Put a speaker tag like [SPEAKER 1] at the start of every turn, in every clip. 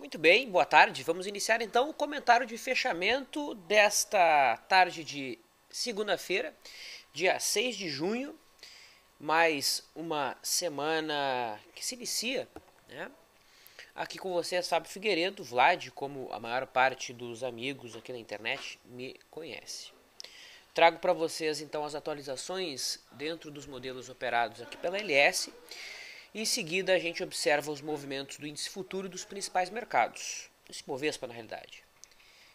[SPEAKER 1] Muito bem, boa tarde. Vamos iniciar então o comentário de fechamento desta tarde de segunda-feira, dia 6 de junho, mais uma semana que se inicia, né? Aqui com você é Fábio Figueiredo, Vlad, como a maior parte dos amigos aqui na internet me conhece. Trago para vocês então as atualizações dentro dos modelos operados aqui pela LS. E em seguida a gente observa os movimentos do índice futuro dos principais mercados. Esse Bovespa na realidade.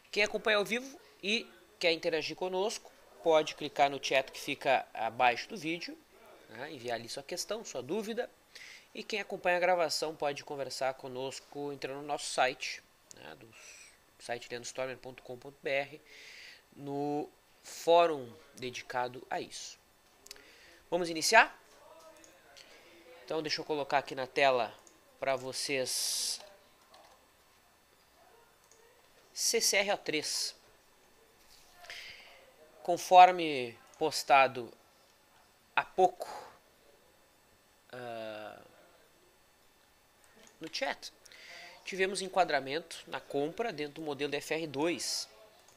[SPEAKER 1] Quem acompanha ao vivo e quer interagir conosco, pode clicar no chat que fica abaixo do vídeo, né, enviar ali sua questão, sua dúvida. E quem acompanha a gravação pode conversar conosco entrando no nosso site, né, do site leandrostormer.com.br, no fórum dedicado a isso. Vamos iniciar? Então deixa eu colocar aqui na tela para vocês CCRO3. Conforme postado há pouco no chat, tivemos enquadramento na compra dentro do modelo FR2.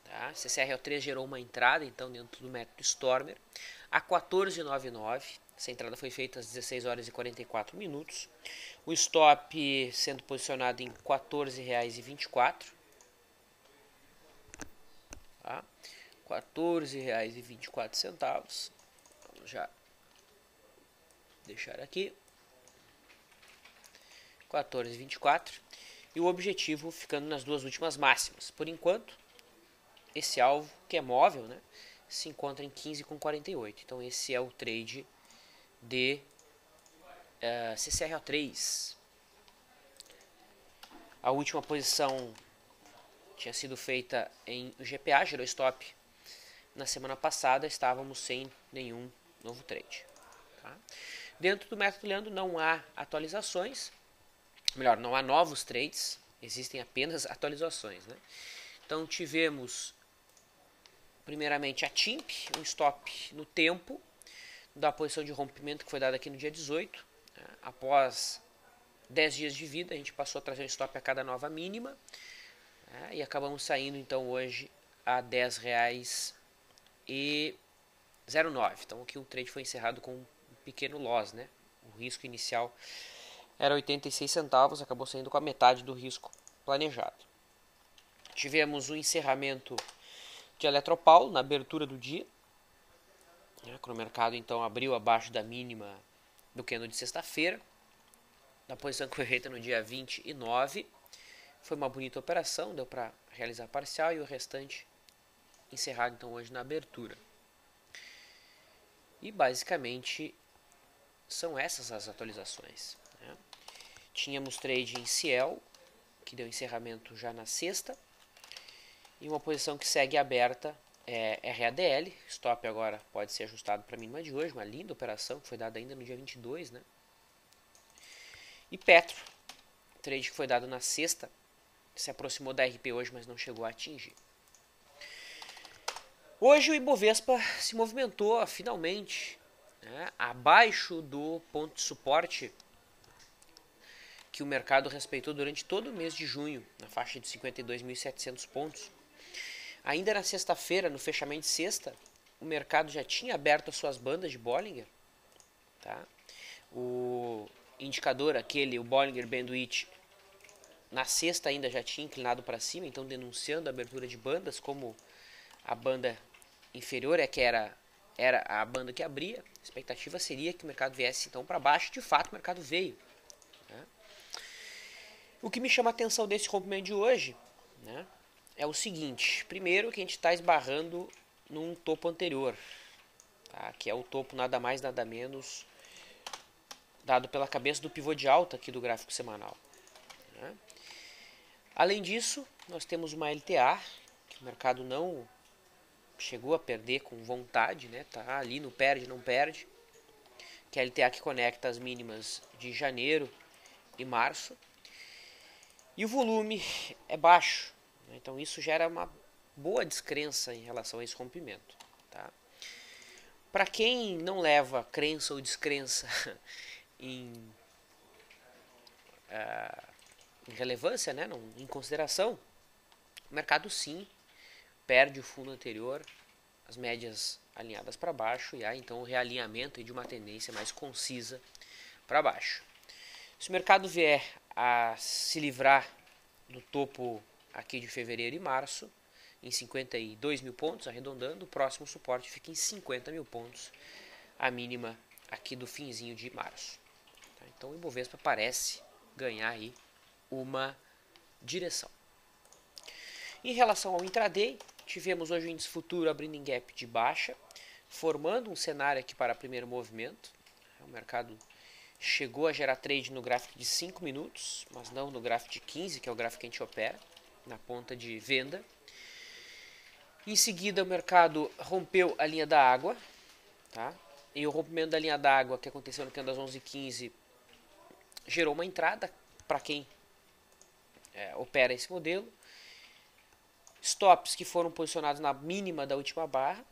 [SPEAKER 1] Tá? CCRO3 gerou uma entrada então dentro do método Stormer a 14,99. Essa entrada foi feita às 16 horas e 44 minutos. O stop sendo posicionado em R$ 14,24. Tá? R$ 14,24. Vamos já deixar aqui. 14,24. E o objetivo ficando nas duas últimas máximas. Por enquanto, esse alvo, que é móvel, né, se encontra em 15,48. Então esse é o trade de CCRO3. A última posição tinha sido feita em GPA, gerou stop. Na semana passada estávamos sem nenhum novo trade. Tá? Dentro do método Leandro não há atualizações, melhor, não há novos trades, existem apenas atualizações. Né? Então tivemos primeiramente a TIMP, um stop no tempo da posição de rompimento que foi dada aqui no dia 18. Após 10 dias de vida, a gente passou a trazer um stop a cada nova mínima. E acabamos saindo então hoje a R$ 10,09. Então aqui o trade foi encerrado com um pequeno loss, né? O risco inicial era 86 centavos, acabou saindo com a metade do risco planejado. Tivemos o encerramento de Eletropaulo na abertura do dia. Quando o mercado então abriu abaixo da mínima do candle de sexta-feira, na posição que foi feita no dia 29. Foi uma bonita operação, deu para realizar parcial e o restante encerrado então hoje na abertura. E basicamente são essas as atualizações. Né? Tínhamos trade em Ciel, que deu encerramento já na sexta, e uma posição que segue aberta é RADL. Stop agora pode ser ajustado para a mínima de hoje, uma linda operação que foi dada ainda no dia 22. Né? E Petro, trade que foi dado na sexta, se aproximou da RP hoje, mas não chegou a atingir. Hoje o Ibovespa se movimentou finalmente, né, abaixo do ponto de suporte que o mercado respeitou durante todo o mês de junho, na faixa de 52.700 pontos. Ainda na sexta-feira, no fechamento de sexta, o mercado já tinha aberto as suas bandas de Bollinger. Tá? O indicador aquele, o Bollinger Bandwidth, na sexta ainda já tinha inclinado para cima, então denunciando a abertura de bandas, como a banda inferior que era a banda que abria. A expectativa seria que o mercado viesse então para baixo. De fato o mercado veio. Né? O que me chama a atenção desse rompimento de hoje, né, é o seguinte. Primeiro que a gente está esbarrando num topo anterior, tá, que é o topo nada mais nada menos dado pela cabeça do pivô de alta aqui do gráfico semanal. Né? Além disso, nós temos uma LTA, que o mercado não chegou a perder com vontade, né? Tá ali no perde, não perde, que é a LTA que conecta as mínimas de janeiro e março. E o volume é baixo, né? Então isso gera uma boa descrença em relação a esse rompimento. Tá? Para quem não leva crença ou descrença em em relevância, né, em consideração, o mercado sim perde o fundo anterior, as médias alinhadas para baixo, e há então o realinhamento de uma tendência mais concisa para baixo. Se o mercado vier a se livrar do topo aqui de fevereiro e março, em 52 mil pontos, arredondando, o próximo suporte fica em 50 mil pontos, a mínima aqui do finzinho de março. Então o Ibovespa parece ganhar aí uma direção. Em relação ao intraday, tivemos hoje o índice futuro abrindo em gap de baixa, formando um cenário aqui para primeiro movimento. O mercado chegou a gerar trade no gráfico de 5 minutos, mas não no gráfico de 15, que é o gráfico que a gente opera, na ponta de venda. Em seguida, o mercado rompeu a linha da água, tá? E o rompimento da linha da água, que aconteceu no candle das 11h15, gerou uma entrada para quem opera esse modelo. Stops que foram posicionados na mínima da última barra,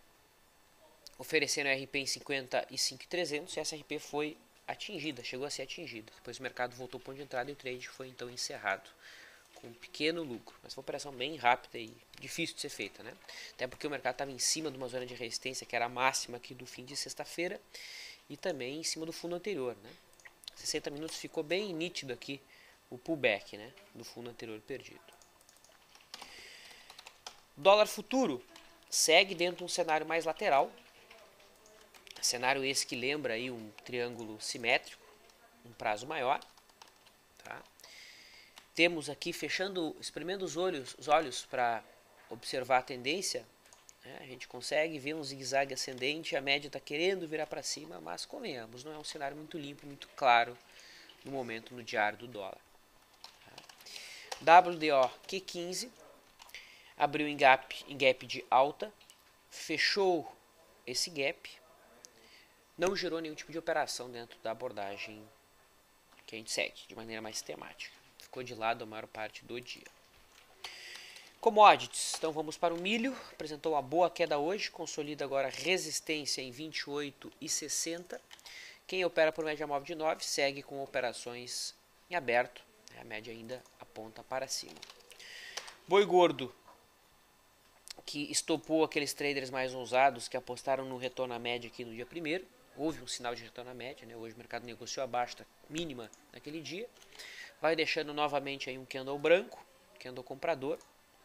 [SPEAKER 1] oferecendo RP em 55.300, e essa RP foi atingida, chegou a ser atingida. Depois o mercado voltou para o ponto de entrada e o trade foi então encerrado com um pequeno lucro. Mas foi uma operação bem rápida e difícil de ser feita, né? Até porque o mercado estava em cima de uma zona de resistência que era a máxima aqui do fim de sexta-feira e também em cima do fundo anterior, né? 60 minutos ficou bem nítido aqui o pullback, né, do fundo anterior perdido. Dólar futuro segue dentro de um cenário mais lateral, cenário esse que lembra aí um triângulo simétrico, um prazo maior, tá? Temos aqui espremendo os olhos para observar a tendência, né? A gente consegue ver um zigue-zague ascendente, a média está querendo virar para cima, mas convenhamos, não é um cenário muito limpo, muito claro no momento no diário do dólar. WDO Q15 abriu em gap de alta, fechou esse gap, não gerou nenhum tipo de operação dentro da abordagem que a gente segue, de maneira mais sistemática. Ficou de lado a maior parte do dia. Commodities, então vamos para o milho, apresentou uma boa queda hoje, consolida agora resistência em 28,60. Quem opera por média móvel de 9 segue com operações em aberto, a média ainda aponta para cima. Boi gordo, que estopou aqueles traders mais ousados que apostaram no retorno à média aqui no dia 1º. Houve um sinal de retorno à média, né? Hoje o mercado negociou abaixo da mínima naquele dia. Vai deixando novamente aí um candle branco, candle comprador,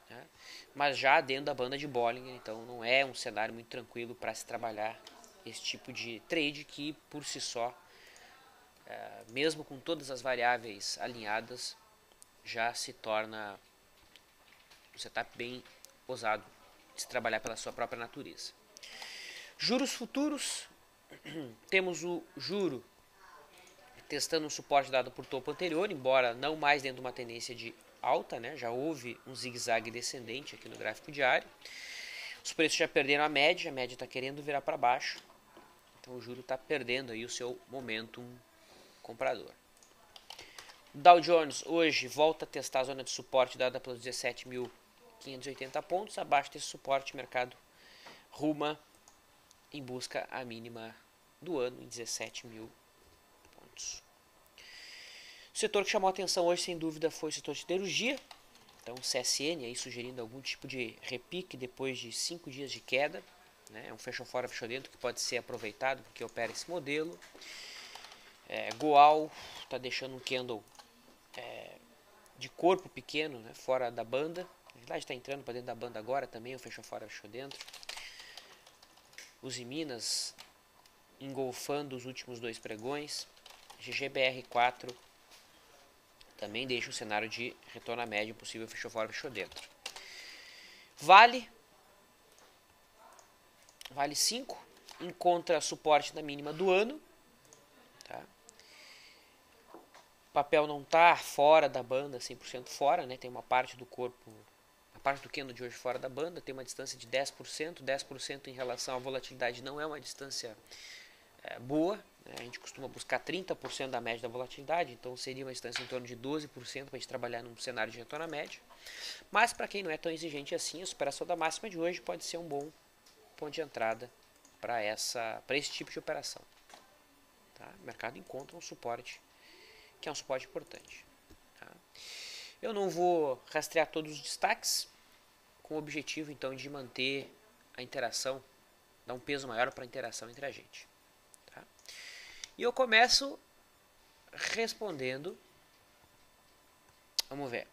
[SPEAKER 1] né? Mas já dentro da banda de Bollinger, então não é um cenário muito tranquilo para se trabalhar esse tipo de trade que por si só, mesmo com todas as variáveis alinhadas, já se torna um setup bem ousado de se trabalhar pela sua própria natureza. Juros futuros, temos o juro testando um suporte dado por topo anterior, embora não mais dentro de uma tendência de alta, né? Já houve um zigue-zague descendente aqui no gráfico diário. Os preços já perderam a média está querendo virar para baixo, então o juro está perdendo aí o seu momentum comprador. Dow Jones hoje volta a testar a zona de suporte dada pelos 17.580 pontos. Abaixo desse suporte, o mercado ruma em busca a mínima do ano em 17 mil pontos. O setor que chamou a atenção hoje, sem dúvida, foi o setor de siderurgia. Então, o CSN aí sugerindo algum tipo de repique depois de 5 dias de queda, né? É um fechou fora, fechou dentro que pode ser aproveitado porque opera esse modelo. Goal está deixando um candle de corpo pequeno, né, fora da banda. Na verdade está entrando para dentro da banda agora também, o fechou fora, fechou dentro. Os Minas engolfando os últimos 2 pregões. GGBR4 também deixa um cenário de retorno à média possível, fechou fora, fechou dentro. Vale 5 encontra suporte na mínima do ano, tá? O papel não está fora da banda, 100% fora, né? Tem uma parte do corpo, a parte do candle de hoje fora da banda, tem uma distância de 10%. 10% em relação à volatilidade não é uma distância boa, né? A gente costuma buscar 30% da média da volatilidade, então seria uma distância em torno de 12% para a gente trabalhar num cenário de retorno à média. Mas para quem não é tão exigente assim, a superação da máxima de hoje pode ser um bom ponto de entrada para esse tipo de operação. Tá? O mercado encontra um suporte que é um suporte importante. Tá? Eu não vou rastrear todos os destaques, com o objetivo então de manter a interação, dar um peso maior para a interação entre a gente. Tá? E eu começo respondendo, vamos ver,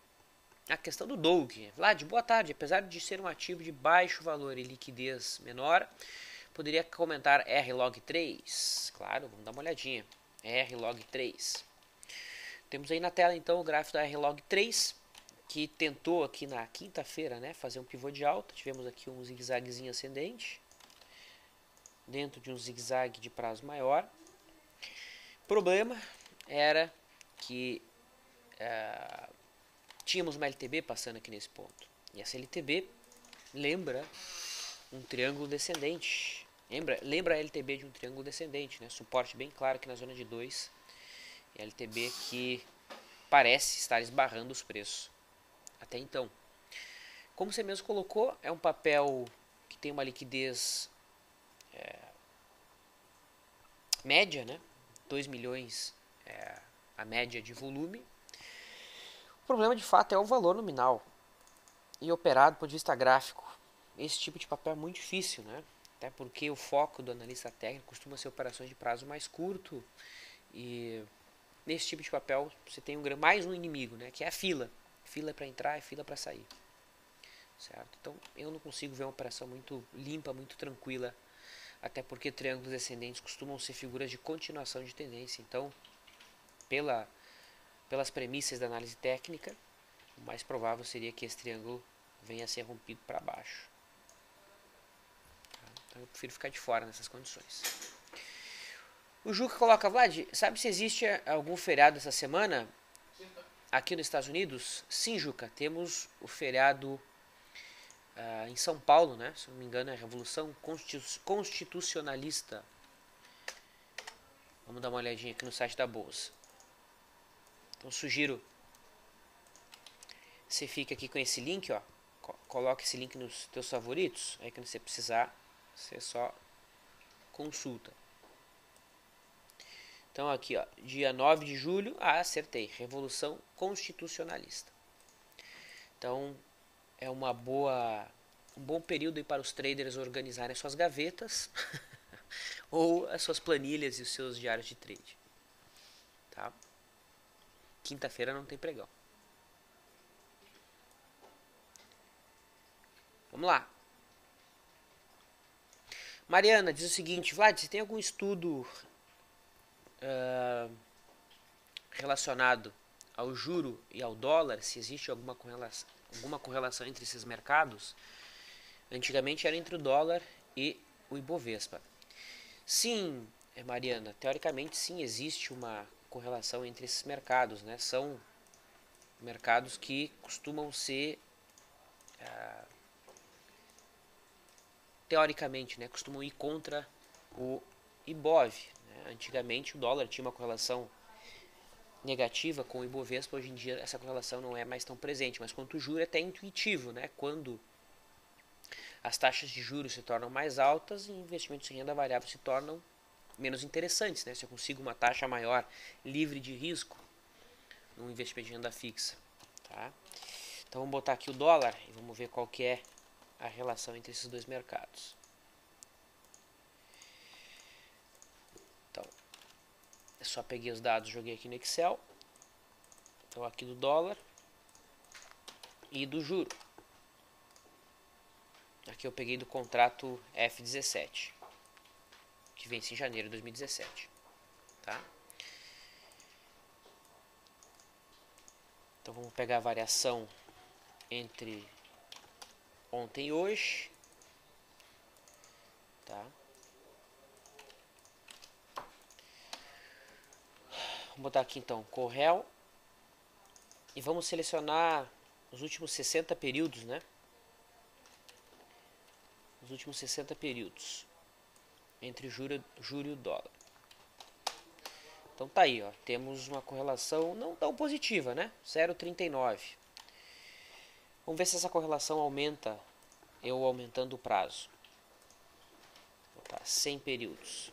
[SPEAKER 1] a questão do Doug. Vlad, boa tarde. Apesar de ser um ativo de baixo valor e liquidez menor, poderia comentar RLog3? Claro, vamos dar uma olhadinha. RLog3. Temos aí na tela então o gráfico da RLog3, que tentou aqui na quinta-feira, né, fazer um pivô de alta. Tivemos aqui um zigue-zaguezinho ascendente, dentro de um zigue-zague de prazo maior. O problema era que tínhamos uma LTB passando aqui nesse ponto. E essa LTB lembra um triângulo descendente. Lembra a LTB de um triângulo descendente, né? Suporte bem claro aqui na zona de 2. E a LTB que parece estar esbarrando os preços. Até então. Como você mesmo colocou, é um papel que tem uma liquidez média, né? 2 milhões a média de volume. O problema de fato é o valor nominal. E operado do ponto de vista gráfico. Esse tipo de papel é muito difícil, né? Até porque o foco do analista técnico costuma ser operações de prazo mais curto. E nesse tipo de papel você tem mais um inimigo, né? Que é a fila. Fila para entrar e fila para sair. Certo? Então eu não consigo ver uma operação muito limpa, muito tranquila. Até porque triângulos descendentes costumam ser figuras de continuação de tendência. Então, pelas premissas da análise técnica, o mais provável seria que esse triângulo venha a ser rompido para baixo. Então eu prefiro ficar de fora nessas condições. O Juca coloca, Vlad, sabe se existe algum feriado essa semana aqui nos Estados Unidos? Sim, Juca, temos o feriado em São Paulo, né? Se não me engano é a Revolução Constitucionalista. Vamos dar uma olhadinha aqui no site da Bolsa. Então sugiro você fique aqui com esse link, ó. Coloque esse link nos teus favoritos. Aí quando você precisar, você só consulta. Então aqui, ó, dia 9 de julho, acertei, Revolução Constitucionalista. Então é um bom período aí para os traders organizarem suas gavetas ou as suas planilhas e os seus diários de trade. Tá? Quinta-feira não tem pregão. Vamos lá. Mariana diz o seguinte, Vlad, você tem algum estudo relacionado ao juro e ao dólar? Se existe alguma correlação entre esses mercados? Antigamente era entre o dólar e o Ibovespa. Sim, Mariana, teoricamente sim existe uma correlação entre esses mercados, né? São mercados que costumam ser teoricamente, né, costumam ir contra o Ibov. Né? Antigamente o dólar tinha uma correlação negativa com o Ibovespa, hoje em dia essa correlação não é mais tão presente, mas quanto o juro é até intuitivo, né? Quando as taxas de juros se tornam mais altas e investimentos em renda variável se tornam menos interessantes, né? Se eu consigo uma taxa maior livre de risco num investimento de renda fixa, tá? Então vamos botar aqui o dólar e vamos ver qual que é a relação entre esses dois mercados. Então, eu só peguei os dados, joguei aqui no Excel. Então aqui do dólar e do juro. Aqui eu peguei do contrato F17, que vence em janeiro de 2017. Tá? Então vamos pegar a variação entre ontem e hoje. Tá? Vamos botar aqui então Correl. E vamos selecionar os últimos 60 períodos, né? Os últimos 60 períodos entre juro e o dólar. Então tá aí, ó, temos uma correlação não tão positiva, né? 0,39. Vamos ver se essa correlação aumenta, eu aumentando o prazo. Vou botar 100 períodos.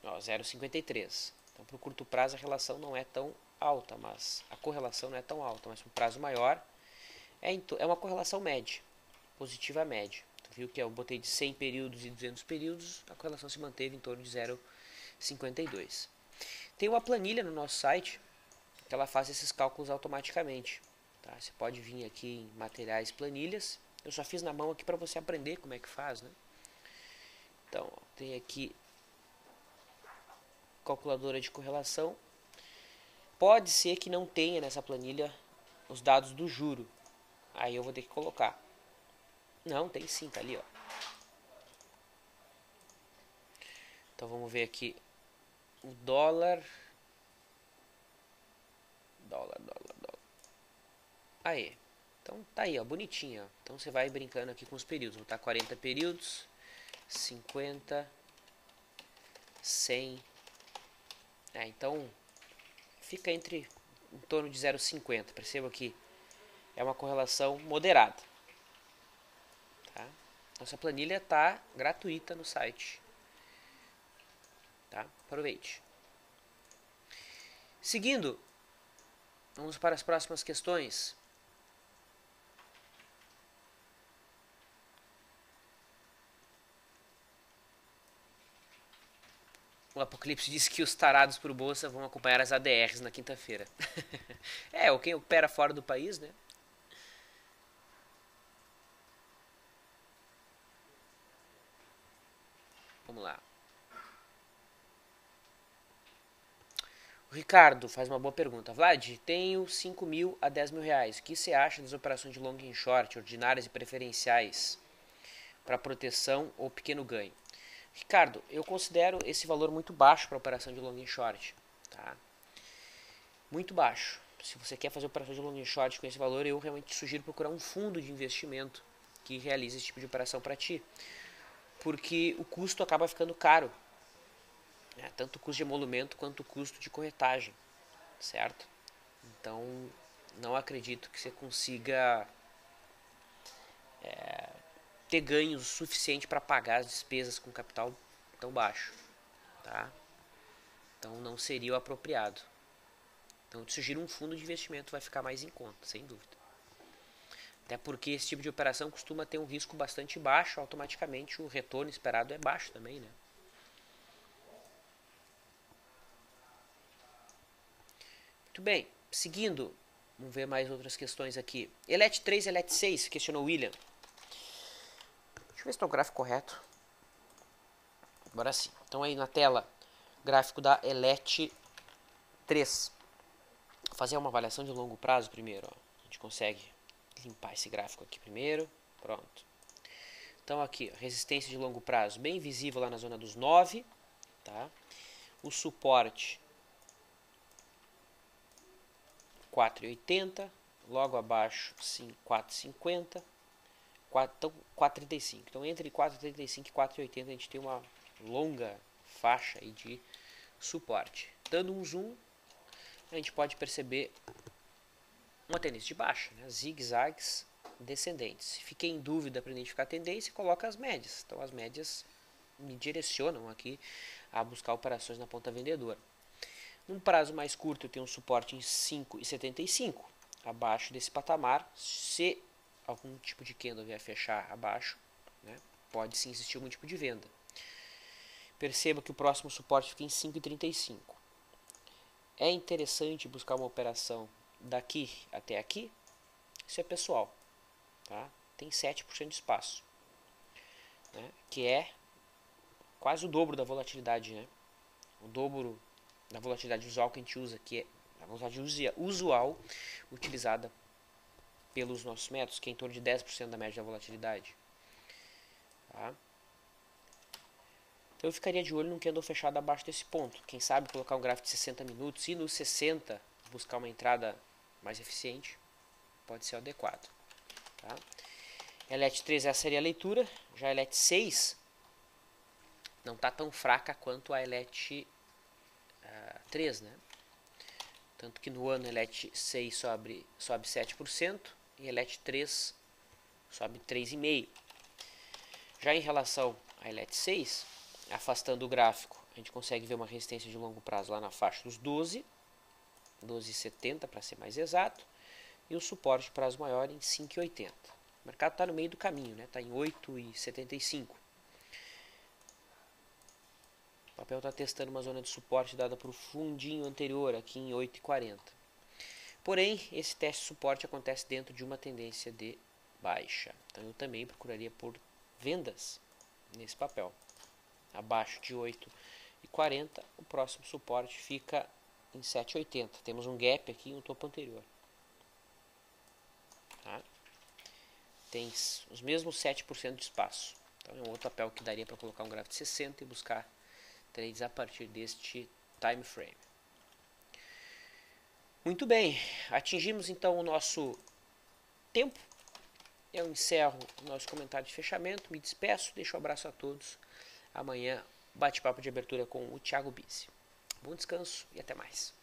[SPEAKER 1] 0,53. Então, para o curto prazo, a relação não é tão alta, mas a correlação não é tão alta, mas para um prazo maior é uma correlação média, positiva média. Tu viu que eu botei de 100 períodos e 200 períodos, a correlação se manteve em torno de 0,52. Tem uma planilha no nosso site que ela faz esses cálculos automaticamente. Tá? Você pode vir aqui em materiais, planilhas. Eu só fiz na mão aqui para você aprender como é que faz, né? Então, ó, tem aqui calculadora de correlação. Pode ser que não tenha nessa planilha os dados do juro. Aí eu vou ter que colocar. Não, tem sim, tá ali, ó. Então vamos ver aqui o dólar. Dólar. Aí. Então tá aí, ó, bonitinho, ó. Então você vai brincando aqui com os períodos. Vou botar 40 períodos, 50, 100. Então fica em torno de 0,50. Perceba que é uma correlação moderada. Tá? Nossa planilha está gratuita no site. Tá? Aproveite. Seguindo, vamos para as próximas questões. O Apocalipse disse que os tarados por bolsa vão acompanhar as ADRs na quinta-feira. Ou quem opera fora do país, né? Vamos lá. O Ricardo faz uma boa pergunta. Vlad, tenho 5 mil a 10 mil reais. O que você acha das operações de long e short, ordinárias e preferenciais para proteção ou pequeno ganho? Ricardo, eu considero esse valor muito baixo para operação de long e short. Tá? Muito baixo. Se você quer fazer operação de long e short com esse valor, eu realmente sugiro procurar um fundo de investimento que realize esse tipo de operação para ti. Porque o custo acaba ficando caro. Né? Tanto o custo de emolumento quanto o custo de corretagem. Certo? Então, não acredito que você consiga ter ganhos suficiente para pagar as despesas com capital tão baixo. Tá? Então, não seria o apropriado. Então, eu te sugiro um fundo de investimento, vai ficar mais em conta, sem dúvida. Até porque esse tipo de operação costuma ter um risco bastante baixo, automaticamente o retorno esperado é baixo também, né? Muito bem, seguindo, vamos ver mais outras questões aqui. ELET 3 e ELET 6, questionou o William. Deixa eu ver se está o gráfico correto. Agora sim. Então aí na tela, gráfico da ELET 3. Vou fazer uma avaliação de longo prazo primeiro. Ó. A gente consegue limpar esse gráfico aqui primeiro. Pronto. Então aqui, resistência de longo prazo bem visível lá na zona dos 9. Tá? O suporte 4,80. Logo abaixo, sim, 4,50. Então, 4,35. Então, entre 4,35 e 4,80 a gente tem uma longa faixa aí de suporte. Dando um zoom, a gente pode perceber uma tendência de baixa, né? Zigue-zagues descendentes. Se fiquei em dúvida para identificar a tendência, coloca as médias. Então, as médias me direcionam aqui a buscar operações na ponta vendedora. Num prazo mais curto, eu tenho um suporte em 5,75. Abaixo desse patamar, se algum tipo de candle vier fechar abaixo, né, pode sim existir algum tipo de venda. Perceba que o próximo suporte fica em 5,35. É interessante buscar uma operação daqui até aqui? Isso é pessoal. Tá? Tem 7% de espaço, né, que é quase o dobro da volatilidade. Né? O dobro da volatilidade usual que a gente usa, que é a volatilidade usual utilizada pelos nossos métodos, que é em torno de 10% da média da volatilidade. Tá? Então eu ficaria de olho num candle fechado abaixo desse ponto. Quem sabe colocar um gráfico de 60 minutos e nos 60 buscar uma entrada mais eficiente pode ser adequado. Tá? ELET 3 essa seria a leitura. Já a ELET 6 não está tão fraca quanto a ELET 3, né? Tanto que no ano a ELET 6 sobe 7% e a ELET 3 sobe 3,5%. Já em relação à ELET 6, afastando o gráfico, a gente consegue ver uma resistência de longo prazo lá na faixa dos 12. 12,70 para ser mais exato, e o suporte de prazo maior em 5,80. O mercado está no meio do caminho, está em 8,75. O papel está testando uma zona de suporte dada para o fundinho anterior, aqui em 8,40. Porém, esse teste de suporte acontece dentro de uma tendência de baixa. Então eu também procuraria por vendas nesse papel. Abaixo de 8,40, o próximo suporte fica em 7,80. Temos um gap aqui no topo anterior. Tá? Tem os mesmos 7% de espaço. Então é um outro papel que daria para colocar um gráfico de 60 e buscar trades a partir deste time frame. Muito bem, atingimos então o nosso tempo. Eu encerro o nosso comentário de fechamento, me despeço, deixo um abraço a todos. Amanhã, bate-papo de abertura com o Thiago Bizzi. Bom descanso e até mais.